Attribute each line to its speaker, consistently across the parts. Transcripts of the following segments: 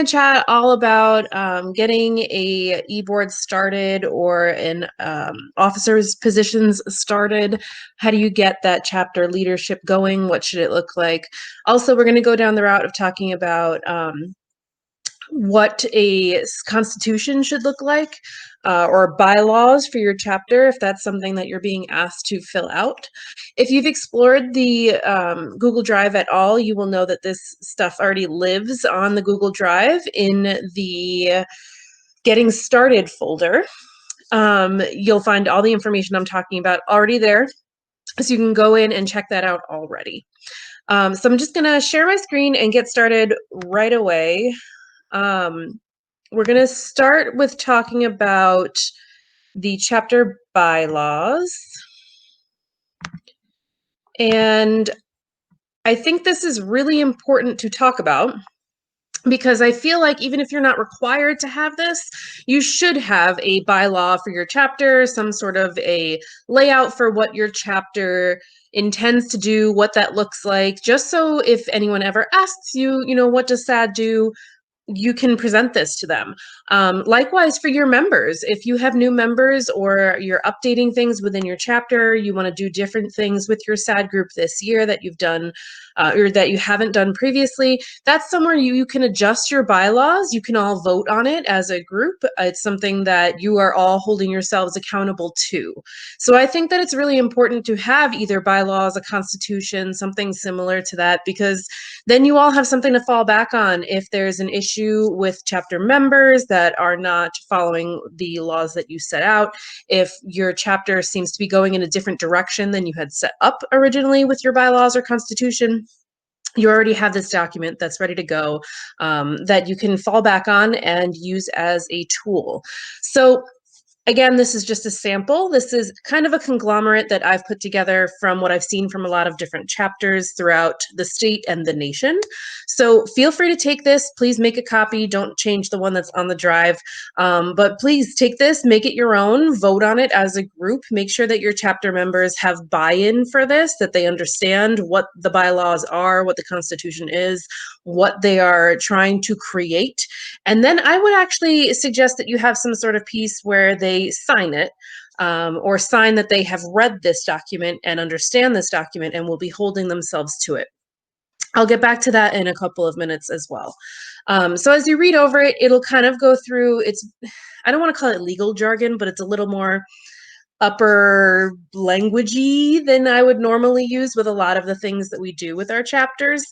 Speaker 1: to chat all about getting a e-board started or an officer's positions started. How do you get that chapter leadership going? What should it look like? Also, we're going to go down the route of talking about what a constitution should look like, or bylaws for your chapter, if that's something that you're being asked to fill out. If you've explored the Google Drive at all, you will know that this stuff already lives on the Google Drive in the Getting Started folder. You'll find all the information I'm talking about already there, so you can go in and check that out already. So I'm just going to share my screen and get started right away. We're going to start with talking about the chapter bylaws. And I think this is really important to talk about because I feel like even if you're not required to have this, you should have a bylaw for your chapter, some sort of a layout for what your chapter intends to do, what that looks like, just so if anyone ever asks you, what does SADD do? You can present this to them. Likewise for your members, if you have new members or you're updating things within your chapter, you want to do different things with your SADD group this year that you've done or that you haven't done previously, that's somewhere you can adjust your bylaws. You can all vote on it as a group. It's something that you are all holding yourselves accountable to. So I think that it's really important to have either bylaws, a constitution, something similar to that, because then you all have something to fall back on if there's an issue with chapter members that are not following the laws that you set out. If your chapter seems to be going in a different direction than you had set up originally with your bylaws or constitution, you already have this document that's ready to go, that you can fall back on and use as a tool. So again, this is just a sample. This is kind of a conglomerate that I've put together from what I've seen from a lot of different chapters throughout the state and the nation. So feel free to take this. Please make a copy. Don't change the one that's on the drive. But please take this, make it your own, vote on it as a group. Make sure that your chapter members have buy-in for this, that they understand what the bylaws are, what the Constitution is, what they are trying to create. And then I would actually suggest that you have some sort of piece where they sign it, or sign that they have read this document and understand this document and will be holding themselves to it. I'll get back to that in a couple of minutes as well. So as you read over it, it'll kind of go through, I don't want to call it legal jargon, but it's a little more upper languagey than I would normally use with a lot of the things that we do with our chapters.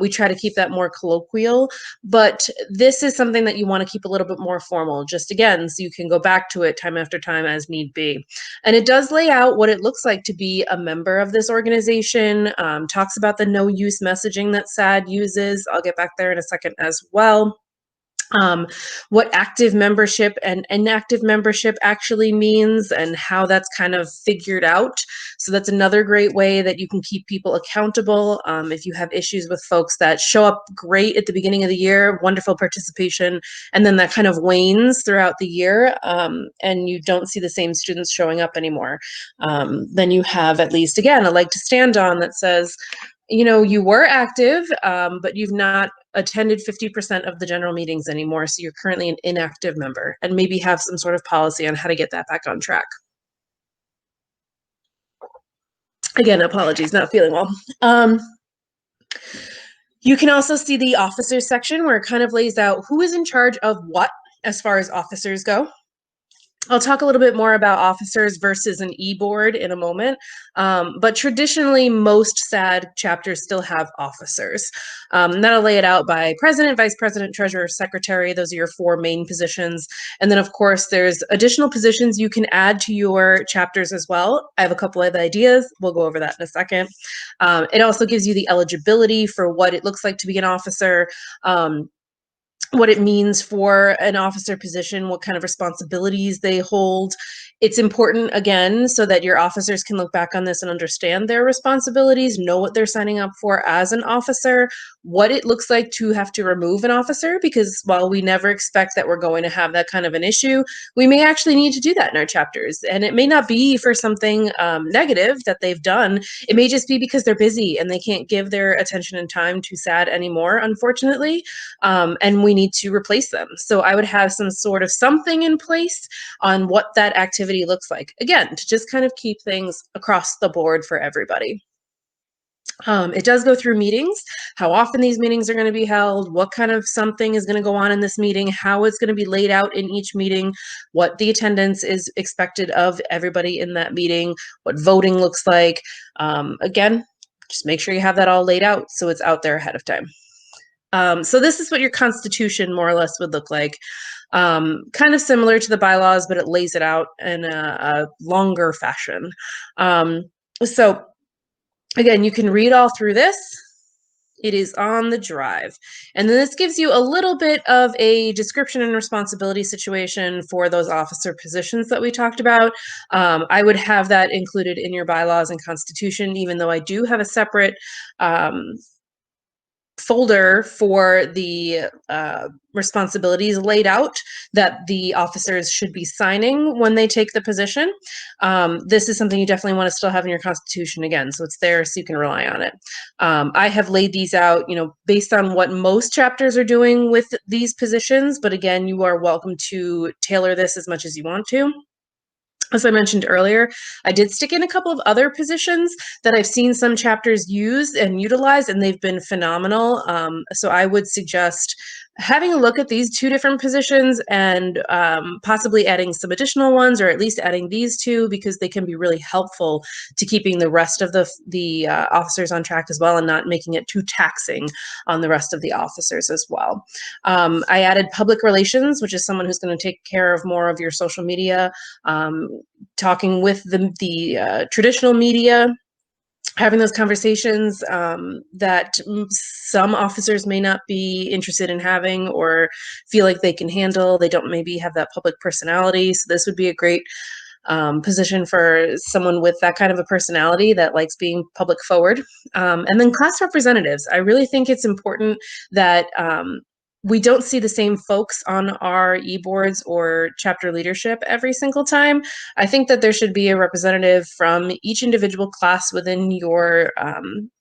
Speaker 1: We try to keep that more colloquial, but this is something that you want to keep a little bit more formal, just again, so you can go back to it time after time as need be. And it does lay out what it looks like to be a member of this organization, talks about the no use messaging that SADD uses. I'll get back there in a second as well. What active membership and inactive membership actually means and how that's kind of figured out. So that's another great way that you can keep people accountable. If you have issues with folks that show up great at the beginning of the year, wonderful participation, and then that kind of wanes throughout the year, and you don't see the same students showing up anymore, then you have at least, again, a leg to stand on that says, you were active, but you've not attended 50% of the general meetings anymore, so you're currently an inactive member, and maybe have some sort of policy on how to get that back on track. Again, apologies, not feeling well. You can also see the officers section where it kind of lays out who is in charge of what as far as officers go. I'll talk a little bit more about officers versus an e-board in a moment, but traditionally most SADD chapters still have officers. That'll lay it out by president, vice president, treasurer, secretary. Those are your four main positions. And then of course there's additional positions you can add to your chapters as well. I have a couple of ideas. We'll go over that in a second. It also gives you the eligibility for what it looks like to be an officer, what it means for an officer position, what kind of responsibilities they hold. It's important, again, so that your officers can look back on this and understand their responsibilities, know what they're signing up for as an officer, what it looks like to have to remove an officer, because while we never expect that we're going to have that kind of an issue, we may actually need to do that in our chapters. And it may not be for something negative that they've done. It may just be because they're busy and they can't give their attention and time to SADD anymore, unfortunately. And we need to replace them. So I would have some sort of something in place on what that activity looks like. Again, to just kind of keep things across the board for everybody. It does go through meetings, how often these meetings are going to be held, what kind of something is going to go on in this meeting, how it's going to be laid out in each meeting, what the attendance is expected of everybody in that meeting, what voting looks like. Again, just make sure you have that all laid out so it's out there ahead of time. So this is what your constitution more or less would look like. Kind of similar to the bylaws, but it lays it out in a longer fashion. So again, you can read all through this. It is on the drive. And then this gives you a little bit of a description and responsibility situation for those officer positions that we talked about. I would have that included in your bylaws and constitution, even though I do have a separate folder for the responsibilities laid out that the officers should be signing when they take the position. This is something you definitely want to still have in your constitution again, so it's there so you can rely on it. I have laid these out, based on what most chapters are doing with these positions, but again, you are welcome to tailor this as much as you want to. As I mentioned earlier, I did stick in a couple of other positions that I've seen some chapters use and utilize, and they've been phenomenal. So I would suggest having a look at these two different positions and possibly adding some additional ones, or at least adding these two, because they can be really helpful to keeping the rest of the officers on track as well, and not making it too taxing on the rest of the officers as well. I added public relations, which is someone who's going to take care of more of your social media, talking with the traditional media, having those conversations that some officers may not be interested in having or feel like they can handle. They don't maybe have that public personality. So this would be a great position for someone with that kind of a personality that likes being public forward. And then class representatives. I really think it's important that we don't see the same folks on our e-boards or chapter leadership every single time. I think that there should be a representative from each individual class within your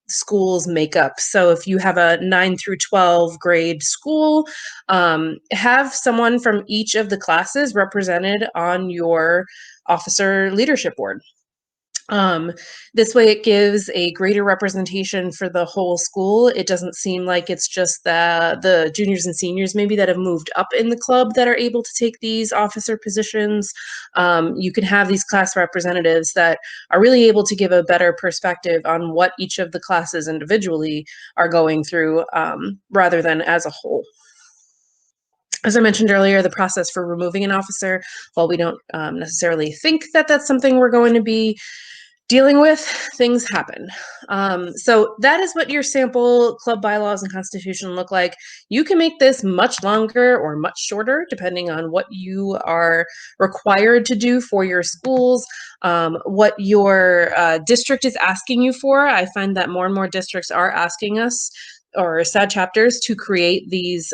Speaker 1: school's makeup. So if you have a 9 through 12 grade school, have someone from each of the classes represented on your officer leadership board. This way it gives a greater representation for the whole school. It doesn't seem like it's just the juniors and seniors maybe that have moved up in the club that are able to take these officer positions. You can have these class representatives that are really able to give a better perspective on what each of the classes individually are going through, rather than as a whole. As I mentioned earlier, the process for removing an officer, while we don't necessarily think that that's something we're going to be dealing with, things happen. So that is what your sample club bylaws and constitution look like. You can make this much longer or much shorter, depending on what you are required to do for your schools, what your district is asking you for. I find that more and more districts are asking us, or SADD chapters, to create these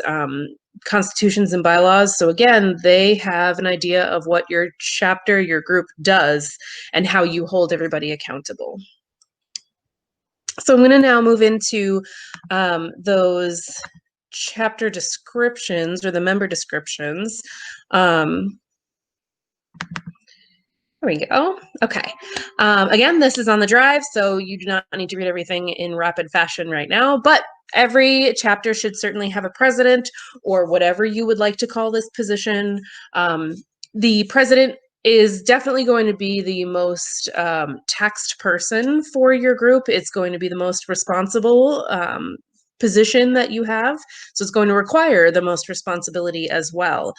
Speaker 1: constitutions and bylaws. So again, they have an idea of what your chapter, your group does, and how you hold everybody accountable. So I'm going to now move into those chapter descriptions, or the member descriptions. There we go. Okay. Again, this is on the drive, so you do not need to read everything in rapid fashion right now, but every chapter should certainly have a president, or whatever you would like to call this position. The president is definitely going to be the most taxed person for your group. It's going to be the most responsible position that you have, so it's going to require the most responsibility as well.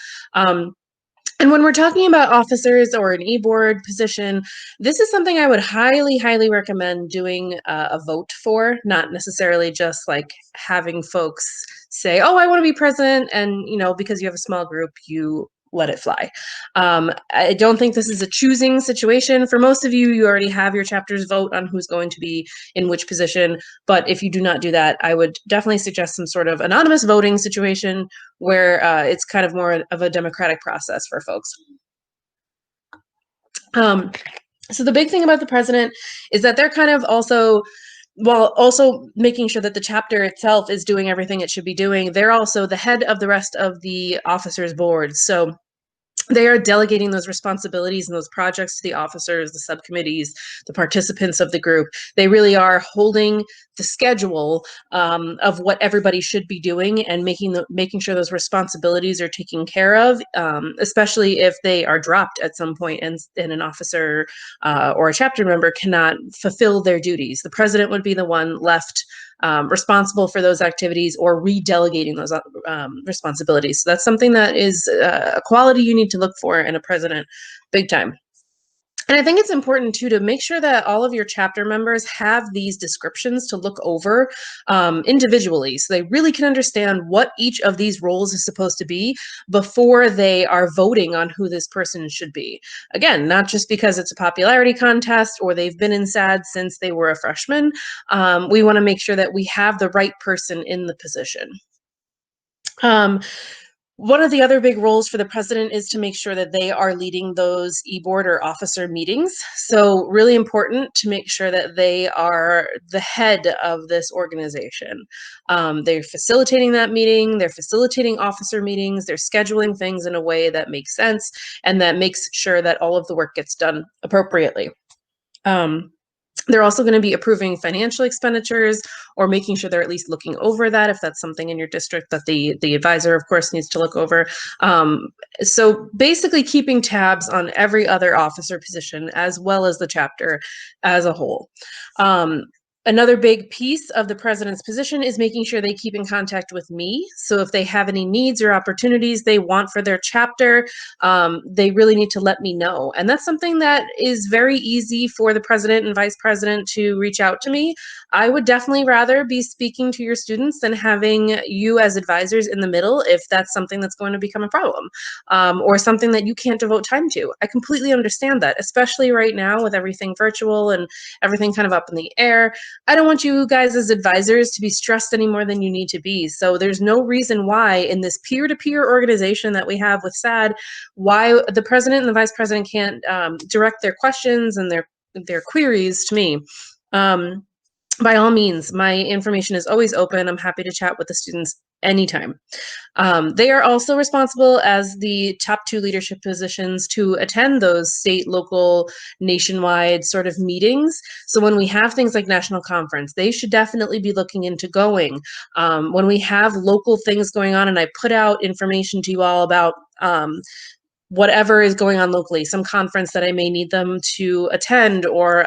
Speaker 1: And when we're talking about officers or an e-board position, this is something I would highly, highly recommend doing a vote for, not necessarily just like having folks say, oh, I want to be president, and, because you have a small group, you let it fly. I don't think this is a choosing situation. For most of you, you already have your chapter's vote on who's going to be in which position. But if you do not do that, I would definitely suggest some sort of anonymous voting situation where it's kind of more of a democratic process for folks. So the big thing about the president is that they're kind of also while also making sure that the chapter itself is doing everything it should be doing, they're also the head of the rest of the officers' boards. So they are delegating those responsibilities and those projects to the officers, the subcommittees, the participants of the group. They really are holding the schedule of what everybody should be doing and making sure those responsibilities are taken care of, especially if they are dropped at some point and an officer or a chapter member cannot fulfill their duties. The president would be the one left responsible for those activities or redelegating those responsibilities. So that's something that is a quality you need to look for in a president, big time. And I think it's important too to make sure that all of your chapter members have these descriptions to look over individually, so they really can understand what each of these roles is supposed to be before they are voting on who this person should be. Again, not just because it's a popularity contest or they've been in SADD since they were a freshman. We want to make sure that we have the right person in the position. One of the other big roles for the president is to make sure that they are leading those e-board or officer meetings. So really important to make sure that they are the head of this organization. They're facilitating that meeting, they're facilitating officer meetings, they're scheduling things in a way that makes sense and that makes sure that all of the work gets done appropriately. They're also going to be approving financial expenditures or making sure they're at least looking over that if that's something in your district that the advisor, of course, needs to look over. So basically keeping tabs on every other officer position as well as the chapter as a whole. Another big piece of the president's position is making sure they keep in contact with me. So if they have any needs or opportunities they want for their chapter, they really need to let me know. And that's something that is very easy for the president and vice president to reach out to me. I would definitely rather be speaking to your students than having you as advisors in the middle if that's something that's going to become a problem or something that you can't devote time to. I completely understand that, especially right now with everything virtual and everything kind of up in the air. I don't want you guys as advisors to be stressed any more than you need to be. So there's no reason why in this peer-to-peer organization that we have with SADD, why the president and the vice president can't direct their questions and their queries to me. By all means, my information is always open. I'm happy to chat with the students anytime. They are also responsible as the top two leadership positions to attend those state, local, nationwide sort of meetings. So when we have things like national conference, they should definitely be looking into going. When we have local things going on, and I put out information to you all about whatever is going on locally, some conference that I may need them to attend, or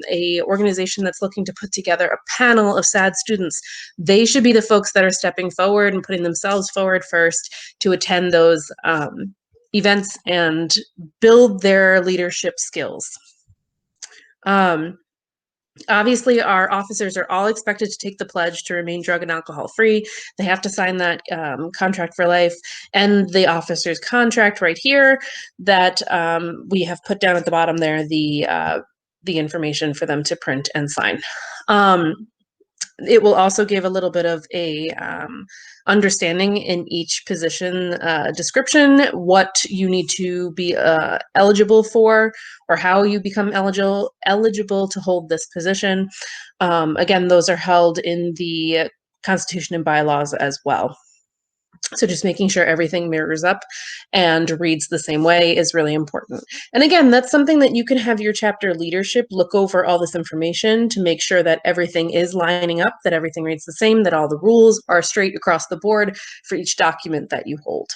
Speaker 1: a organization that's looking to put together a panel of SADD students, they should be the folks that are stepping forward and putting themselves forward first to attend those events and build their leadership skills. Obviously, our officers are all expected to take the pledge to remain drug and alcohol free. They have to sign that contract for life, and the officer's contract right here that we have put down at the bottom there, the information for them to print and sign. It will also give a little bit of a understanding in each position description, what you need to be eligible for, or how you become eligible to hold this position. Again, those are held in the Constitution and bylaws as well. So just making sure everything mirrors up and reads the same way is really important. And again, that's something that you can have your chapter leadership look over all this information to make sure that everything is lining up, that everything reads the same, that all the rules are straight across the board for each document that you hold.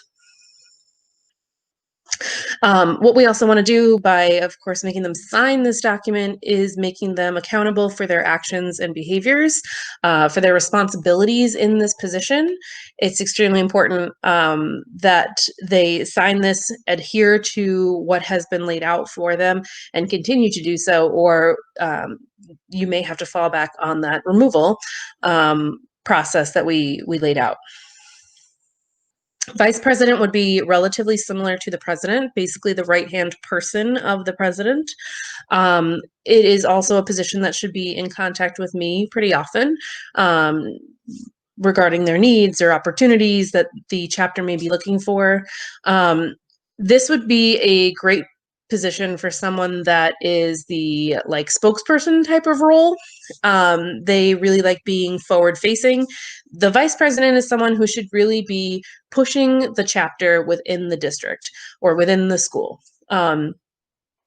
Speaker 1: What we also want to do by, of course, making them sign this document is making them accountable for their actions and behaviors, for their responsibilities in this position. It's extremely important that they sign this, adhere to what has been laid out for them, and continue to do so, or you may have to fall back on that removal process that we laid out. Vice president would be relatively similar to the president, basically the right-hand person of the president. It is also a position that should be in contact with me pretty often regarding their needs or opportunities that the chapter may be looking for. This would be a great position for someone that is the like spokesperson type of role. They really like being forward facing. The vice president is someone who should really be pushing the chapter within the district or within the school.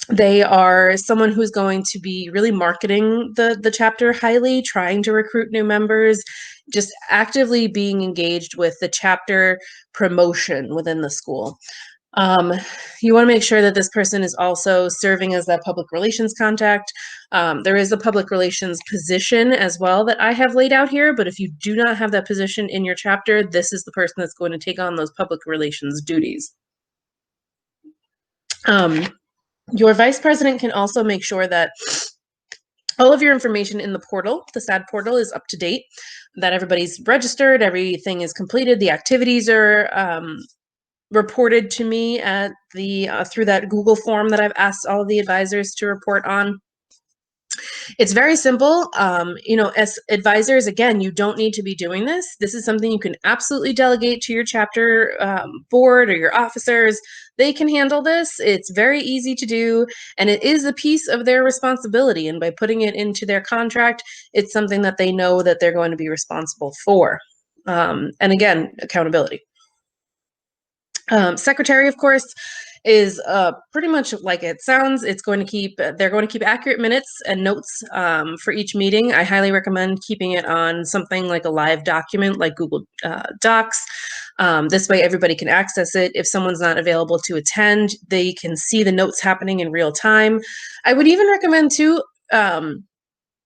Speaker 1: They are someone who's going to be really marketing the chapter highly, trying to recruit new members, just actively being engaged with the chapter promotion within the school. You want to make sure that this person is also serving as that public relations contact. There is a public relations position as well that I have laid out here, but if you do not have that position in your chapter, this is the person that's going to take on those public relations duties. Your vice president can also make sure that all of your information in the portal, the SADD portal, is up to date, that everybody's registered, everything is completed, the activities are reported to me at the through that Google form that I've asked all of the advisors to report on. It's very simple. As advisors, again, you don't need to be doing this. This is something you can absolutely delegate to your chapter board or your officers. They can handle this. It's very easy to do, and it is a piece of their responsibility. And by putting it into their contract, it's something that they know that they're going to be responsible for. And again, accountability. Secretary, of course, is pretty much like it sounds. They're going to keep accurate minutes and notes for each meeting. I highly recommend keeping it on something like a live document like Google Docs. This way everybody can access it. If someone's not available to attend, they can see the notes happening in real time. I would even recommend too,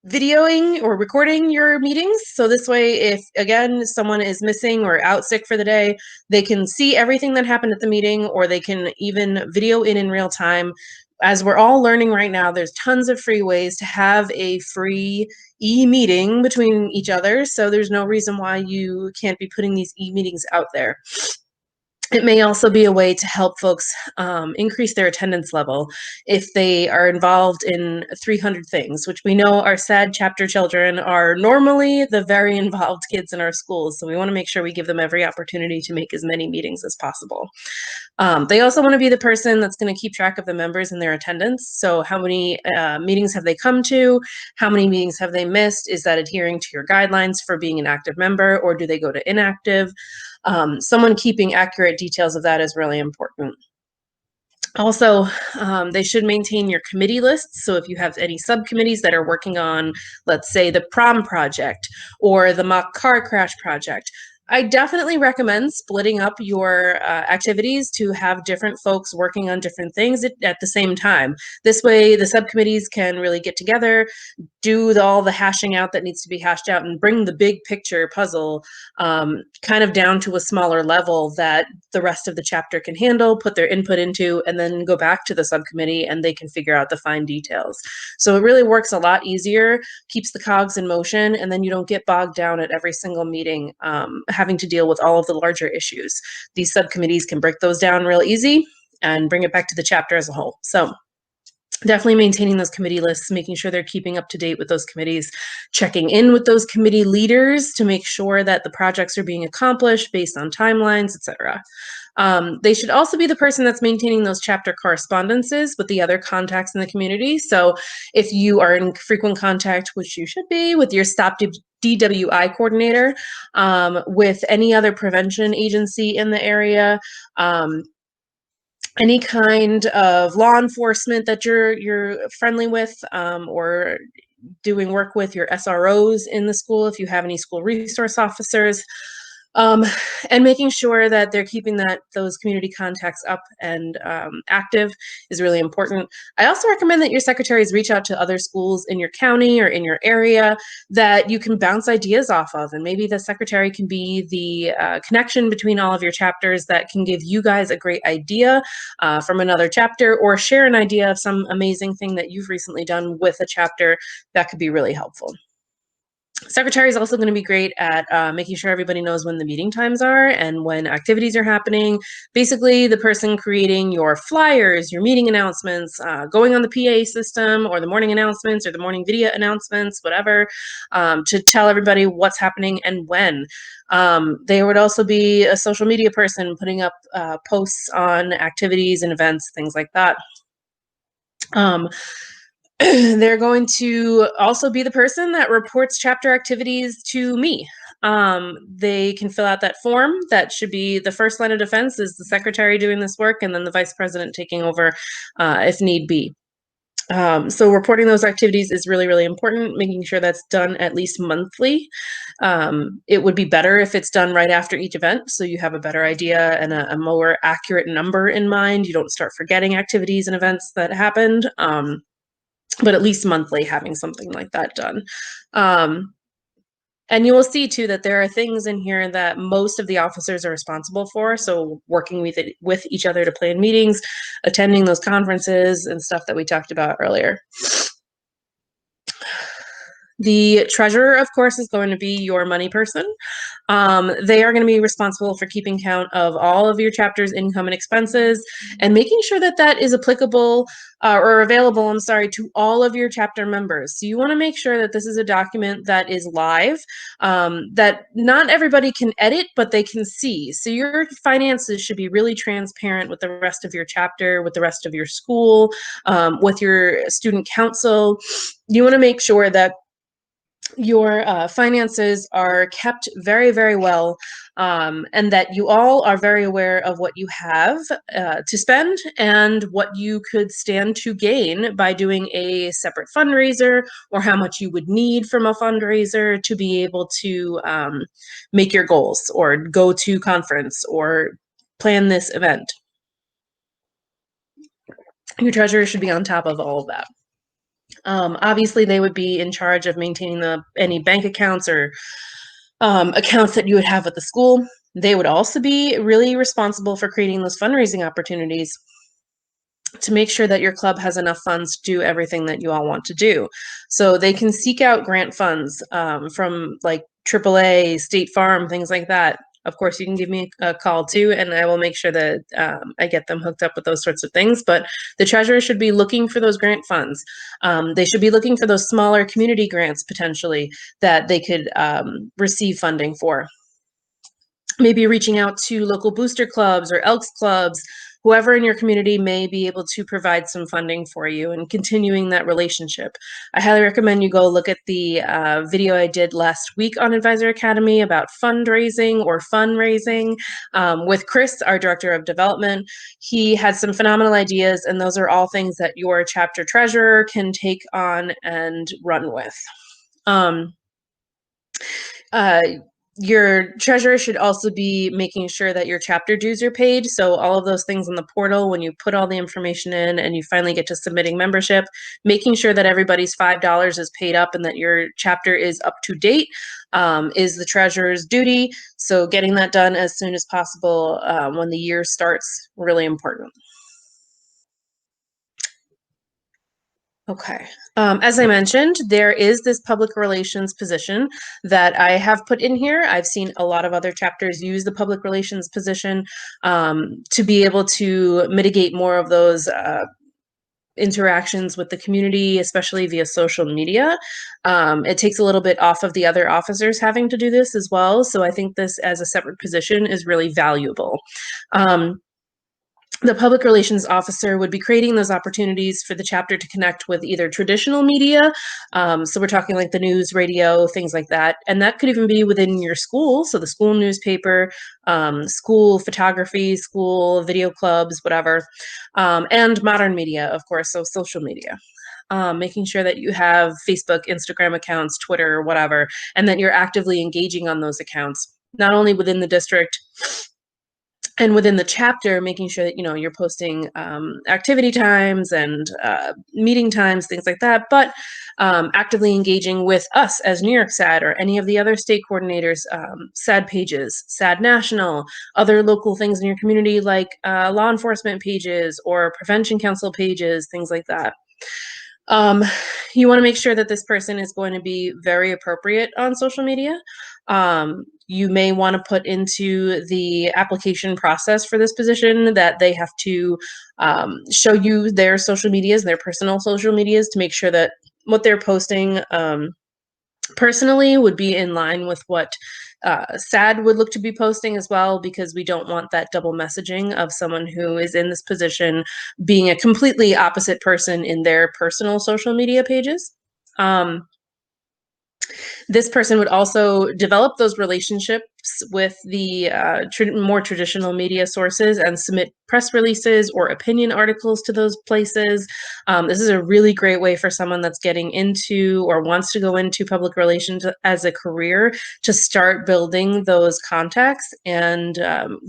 Speaker 1: videoing or recording your meetings. So this way, if again, someone is missing or out sick for the day, they can see everything that happened at the meeting, or they can even video in real time. As we're all learning right now, there's tons of free ways to have a free e-meeting between each other. So there's no reason why you can't be putting these e-meetings out there. It may also be a way to help folks increase their attendance level if they are involved in 300 things, which we know our SADD chapter children are normally the very involved kids in our schools. So we want to make sure we give them every opportunity to make as many meetings as possible. They also want to be the person that's going to keep track of the members and their attendance. So how many meetings have they come to? How many meetings have they missed? Is that adhering to your guidelines for being an active member, or do they go to inactive? Someone keeping accurate details of that is really important. Also, they should maintain your committee lists. So if you have any subcommittees that are working on, let's say, the prom project or the mock car crash project, I definitely recommend splitting up your activities to have different folks working on different things at the same time. This way, the subcommittees can really get together, do all the hashing out that needs to be hashed out, and bring the big picture puzzle kind of down to a smaller level that the rest of the chapter can handle, put their input into, and then go back to the subcommittee and they can figure out the fine details. So it really works a lot easier, keeps the cogs in motion, and then you don't get bogged down at every single meeting having to deal with all of the larger issues. These subcommittees can break those down real easy and bring it back to the chapter as a whole. So definitely maintaining those committee lists, making sure they're keeping up to date with those committees, checking in with those committee leaders to make sure that the projects are being accomplished based on timelines, etc. They should also be the person that's maintaining those chapter correspondences with the other contacts in the community. So if you are in frequent contact, which you should be, with your Stop DWI coordinator, with any other prevention agency in the area, any kind of law enforcement that you're friendly with, or doing work with your SROs in the school, if you have any school resource officers, and making sure that they're keeping those community contacts up and active is really important. I also recommend that your secretaries reach out to other schools in your county or in your area that you can bounce ideas off of, and maybe the secretary can be the connection between all of your chapters that can give you guys a great idea from another chapter, or share an idea of some amazing thing that you've recently done with a chapter that could be really helpful. Secretary is also going to be great at making sure everybody knows when the meeting times are and when activities are happening. Basically, the person creating your flyers, your meeting announcements, going on the PA system, or the morning announcements, or the morning video announcements, whatever, to tell everybody what's happening and when. There would also be a social media person putting up posts on activities and events, things like that. Um, they're going to also be the person that reports chapter activities to me. They can fill out that form. That should be the first line of defense is the secretary doing this work, and then the vice president taking over if need be. So reporting those activities is really, really important, making sure that's done at least monthly. It would be better if it's done right after each event, so you have a better idea and a more accurate number in mind. You don't start forgetting activities and events that happened, but at least monthly having something like that done. And you will see too that there are things in here that most of the officers are responsible for. So working with each other to plan meetings, attending those conferences and stuff that we talked about earlier. The treasurer, of course, is going to be your money person. They are going to be responsible for keeping count of all of your chapter's income and expenses and making sure that that is applicable or available, I'm sorry, to all of your chapter members. So you want to make sure that this is a document that is live, that not everybody can edit, but they can see. So your finances should be really transparent with the rest of your chapter, with the rest of your school, with your student council. You want to make sure that your finances are kept very, very well, and that you all are very aware of what you have to spend and what you could stand to gain by doing a separate fundraiser, or how much you would need from a fundraiser to be able to make your goals or go to conference or plan this event. Your treasurer should be on top of all of that. Obviously, they would be in charge of maintaining any bank accounts or accounts that you would have at the school. They would also be really responsible for creating those fundraising opportunities to make sure that your club has enough funds to do everything that you all want to do. So they can seek out grant funds from like AAA, State Farm, things like that. Of course, you can give me a call too, and I will make sure that I get them hooked up with those sorts of things. But the treasurer should be looking for those grant funds. They should be looking for those smaller community grants potentially that they could receive funding for. Maybe reaching out to local booster clubs or Elks clubs, whoever in your community may be able to provide some funding for you and continuing that relationship. I highly recommend you go look at the video I did last week on Advisor Academy about fundraising or fundraising with Chris, our Director of Development. He had some phenomenal ideas, and those are all things that your chapter treasurer can take on and run with. Your treasurer should also be making sure that your chapter dues are paid. So all of those things on the portal, when you put all the information in and you finally get to submitting membership, making sure that everybody's $5 is paid up and that your chapter is up to date is the treasurer's duty. So getting that done as soon as possible when the year starts, really important. Okay. As I mentioned, there is this public relations position that I have put in here. I've seen a lot of other chapters use the public relations position to be able to mitigate more of those interactions with the community, especially via social media. It takes a little bit off of the other officers having to do this as well. So I think this as a separate position is really valuable. The public relations officer would be creating those opportunities for the chapter to connect with either traditional media, so we're talking like the news, radio, things like that, and that could even be within your school, so the school newspaper, school photography, school video clubs, whatever, and modern media, of course, so social media. Making sure that you have Facebook, Instagram accounts, Twitter, whatever, and that you're actively engaging on those accounts, not only within the district and within the chapter, making sure that, you know, you're posting activity times and meeting times, things like that, but actively engaging with us as New York SADD or any of the other state coordinators, SADD pages, SADD National, other local things in your community like law enforcement pages or prevention council pages, things like that. You want to make sure that this person is going to be very appropriate on social media. You may want to put into the application process for this position that they have to show you their social medias, their personal social medias, to make sure that what they're posting personally would be in line with what SADD would look to be posting as well, because we don't want that double messaging of someone who is in this position being a completely opposite person in their personal social media pages. This person would also develop those relationships with the more traditional media sources and submit press releases or opinion articles to those places. This is a really great way for someone that's getting into or wants to go into public relations as a career to start building those contacts and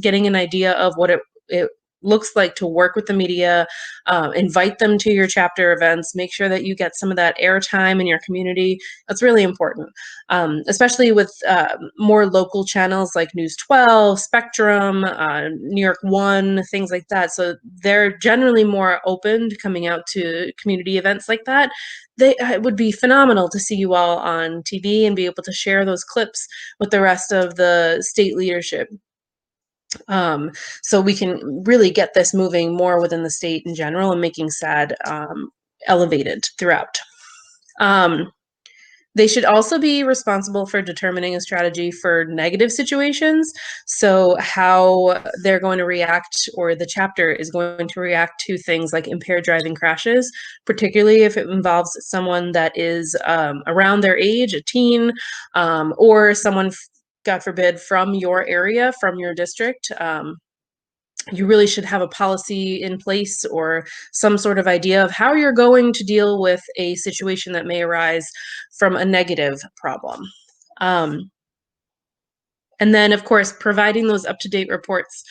Speaker 1: getting an idea of what it looks like to work with the media, invite them to your chapter events, make sure that you get some of that airtime in your community. That's really important, especially with more local channels like News 12, Spectrum, New York One, things like that. So they're generally more open to coming out to community events like that. It would be phenomenal to see you all on TV and be able to share those clips with the rest of the state leadership. So we can really get this moving more within the state in general and making SADD elevated throughout. They should also be responsible for determining a strategy for negative situations. So how they're going to react, or the chapter is going to react to things like impaired driving crashes, particularly if it involves someone that is around their age, a teen, or someone, God forbid, from your area, from your district. You really should have a policy in place or some sort of idea of how you're going to deal with a situation that may arise from a negative problem. And then, of course, providing those up-to-date reports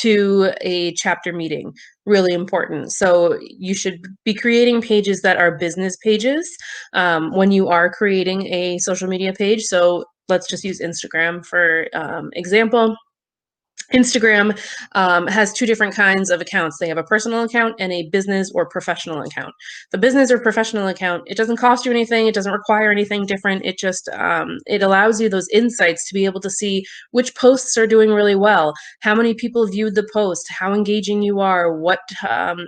Speaker 1: to a chapter meeting, really important. So you should be creating pages that are business pages when you are creating a social media page. So let's just use Instagram for example. Instagram has two different kinds of accounts. They have a personal account and a business or professional account. The business or professional account, it doesn't cost you anything. It doesn't require anything different. It just, it allows you those insights to be able to see which posts are doing really well, how many people viewed the post, how engaging you are, what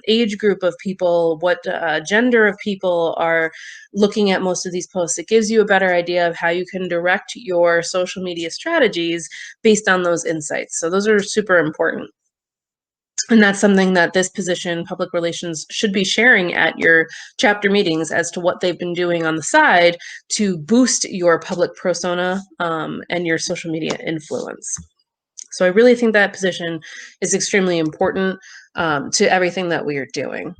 Speaker 1: age group of people, what gender of people are looking at most of these posts. It gives you a better idea of how you can direct your social media strategies based on those insights. So those are super important. And that's something that this position, public relations, should be sharing at your chapter meetings as to what they've been doing on the side to boost your public persona and your social media influence. So I really think that position is extremely important to everything that we are doing.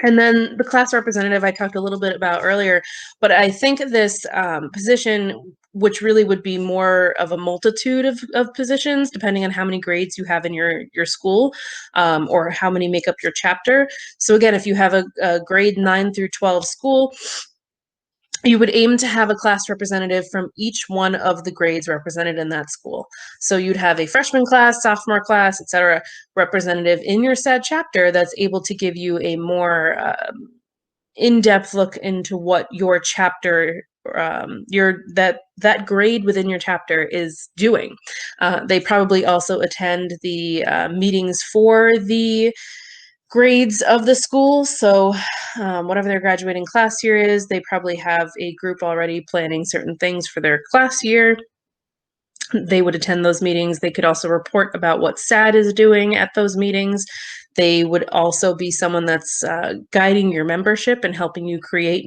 Speaker 1: And then the class representative I talked a little bit about earlier, but I think this position, which really would be more of a multitude of positions, depending on how many grades you have in your school, or how many make up your chapter. So again, if you have a grade 9 through 12 school, you would aim to have a class representative from each one of the grades represented in that school. So you'd have a freshman class, sophomore class, etc., representative in your SADD chapter that's able to give you a more in-depth look into what your chapter, that grade within your chapter is doing. They probably also attend the meetings for the grades of the school. So whatever their graduating class year is, they probably have a group already planning certain things for their class year. They would attend those meetings. They could also report about what SADD is doing at those meetings. They would also be someone that's guiding your membership and helping you create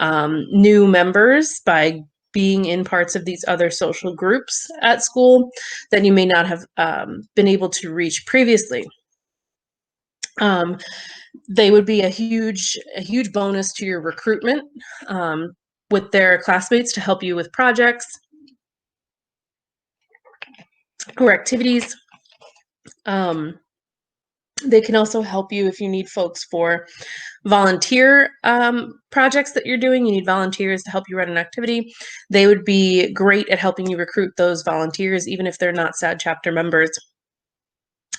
Speaker 1: new members by being in parts of these other social groups at school that you may not have been able to reach previously. They would be a huge bonus to your recruitment with their classmates to help you with projects or activities. They can also help you if you need folks for volunteer projects that you're doing. You need volunteers to help you run an activity. They would be great at helping you recruit those volunteers, even if they're not SADD chapter members.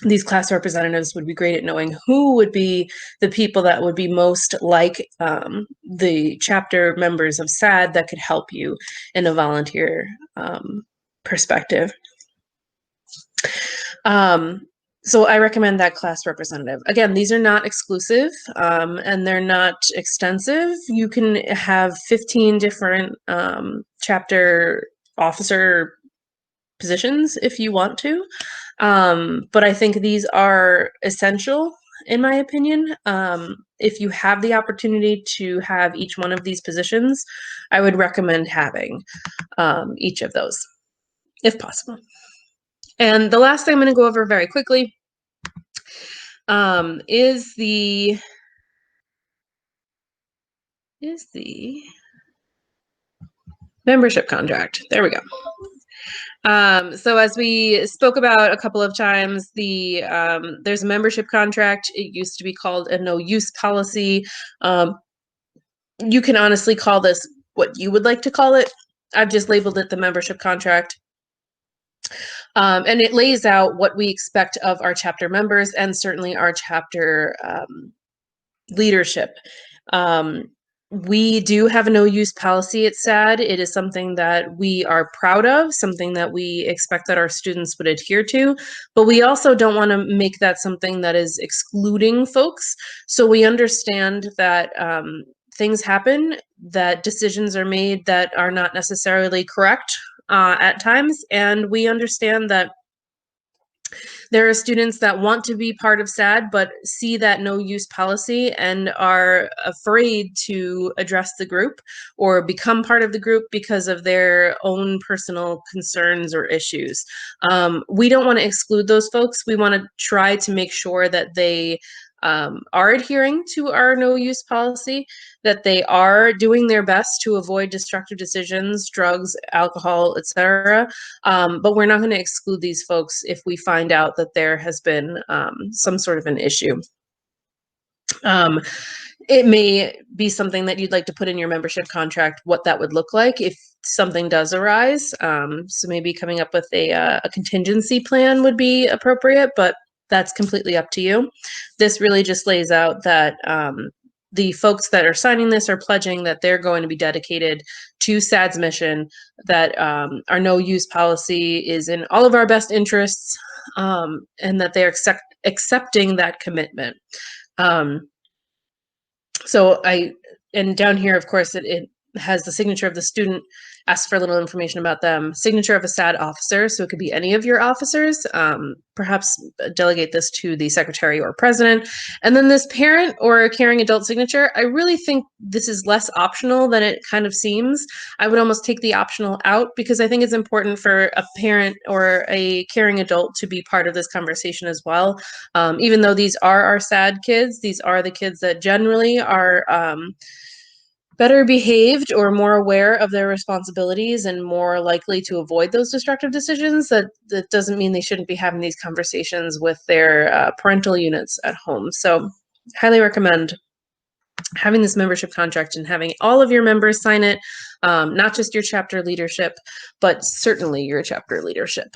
Speaker 1: These class representatives would be great at knowing who would be the people that would be most like the chapter members of SADD that could help you in a volunteer perspective. So I recommend that class representative. Again, these are not exclusive and they're not extensive. You can have 15 different chapter officer positions if you want to. But I think these are essential, in my opinion. If you have the opportunity to have each one of these positions, I would recommend having each of those, if possible. And the last thing I'm going to go over very quickly is the membership contract. There we go. So as we spoke about a couple of times, there's a membership contract. It used to be called a no use policy. You can honestly call this what you would like to call it. I've just labeled it the membership contract. And it lays out what we expect of our chapter members and certainly our chapter leadership. We do have a no use policy at SADD. It is something that we are proud of, something that we expect that our students would adhere to, but we also don't want to make that something that is excluding folks. So we understand that things happen, that decisions are made that are not necessarily correct at times, and we understand that there are students that want to be part of SADD, but see that no use policy and are afraid to address the group or become part of the group because of their own personal concerns or issues. We don't want to exclude those folks. We want to try to make sure that they are adhering to our no use policy, that they are doing their best to avoid destructive decisions, drugs, alcohol, etc. But we're not going to exclude these folks if we find out that there has been some sort of an issue. It may be something that you'd like to put in your membership contract, what that would look like if something does arise. So maybe coming up with a contingency plan would be appropriate, but that's completely up to you. This really just lays out that the folks that are signing this are pledging that they're going to be dedicated to SADD's mission, that our no use policy is in all of our best interests, and that they're accepting that commitment. And down here, of course, it has the signature of the student, asks for a little information about them, signature of a SADD officer, so it could be any of your officers, perhaps delegate this to the secretary or president, and then this parent or caring adult signature. I really think this is less optional than it kind of seems. I would almost take the optional out because I think it's important for a parent or a caring adult to be part of this conversation as well. Even though these are our SADD kids, these are the kids that generally are better behaved or more aware of their responsibilities and more likely to avoid those destructive decisions. That doesn't mean they shouldn't be having these conversations with their parental units at home. So highly recommend having this membership contract and having all of your members sign it, not just your chapter leadership, but certainly your chapter leadership.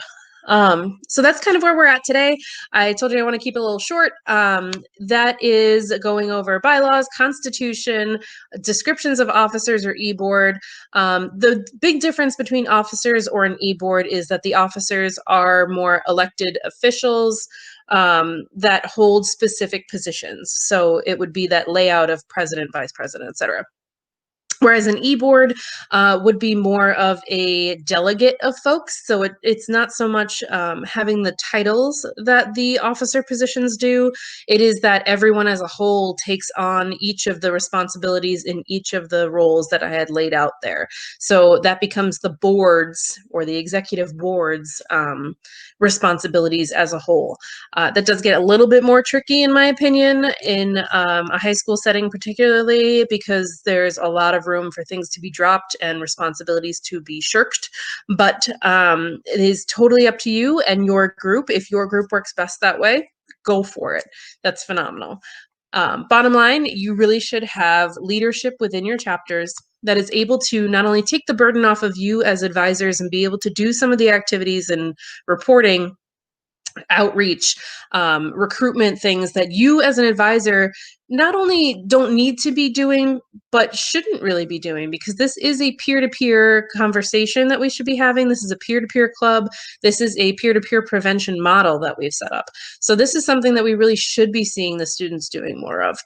Speaker 1: So that's kind of where we're at today. I told you I want to keep it a little short. That is going over bylaws, constitution, descriptions of officers or e-board. The big difference between officers or an e-board is that the officers are more elected officials that hold specific positions. So it would be that layout of president, vice president, etc. Whereas an e-board would be more of a delegate of folks. So it's not so much having the titles that the officer positions do. It is that everyone as a whole takes on each of the responsibilities in each of the roles that I had laid out there. So that becomes the board's or the executive board's responsibilities as a whole. That does get a little bit more tricky, in my opinion, in a high school setting particularly, because there's a lot of room for things to be dropped and responsibilities to be shirked. But it is totally up to you and your group. If your group works best that way, go for it. That's phenomenal. Bottom line, you really should have leadership within your chapters that is able to not only take the burden off of you as advisors and be able to do some of the activities and reporting, outreach, recruitment things that you as an advisor not only don't need to be doing, but shouldn't really be doing, because this is a peer-to-peer conversation that we should be having. This is a peer-to-peer club. This is a peer-to-peer prevention model that we've set up. So this is something that we really should be seeing the students doing more of.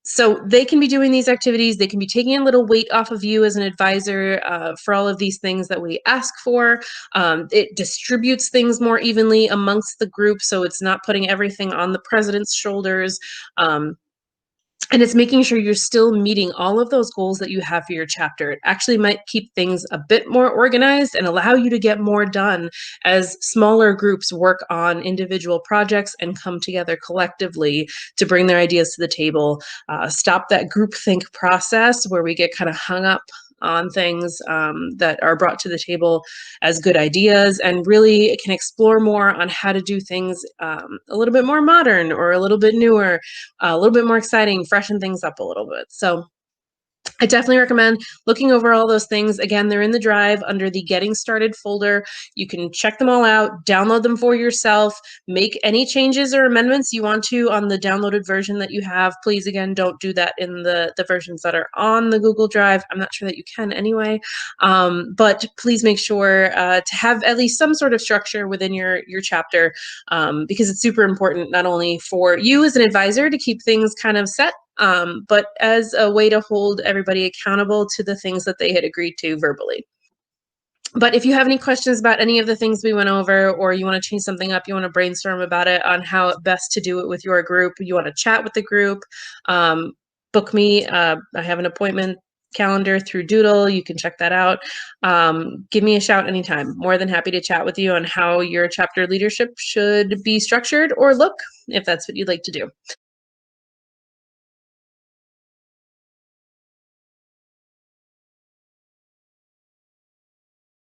Speaker 1: So they can be doing these activities. They can be taking a little weight off of you as an advisor for all of these things that we ask for. It distributes things more evenly amongst the group, so it's not putting everything on the president's shoulders. And it's making sure you're still meeting all of those goals that you have for your chapter. It actually might keep things a bit more organized and allow you to get more done as smaller groups work on individual projects and come together collectively to bring their ideas to the table. Stop that groupthink process where we get kind of hung up on things that are brought to the table as good ideas, and really can explore more on how to do things a little bit more modern or a little bit newer, a little bit more exciting, freshen things up a little bit. So I definitely recommend looking over all those things. Again, they're in the drive under the Getting Started folder. You can check them all out, download them for yourself, make any changes or amendments you want to on the downloaded version that you have. Please, again, don't do that in the versions that are on the Google Drive. I'm not sure that you can anyway, but please make sure to have at least some sort of structure within your chapter, because it's super important not only for you as an advisor to keep things kind of set, but as a way to hold everybody accountable to the things that they had agreed to verbally. But if you have any questions about any of the things we went over, or you want to change something up, you want to brainstorm about it on how best to do it with your group, you want to chat with the group, book me. I have an appointment calendar through Doodle. You can check that out. Give me a shout anytime. More than happy to chat with you on how your chapter leadership should be structured or look, if that's what you'd like to do.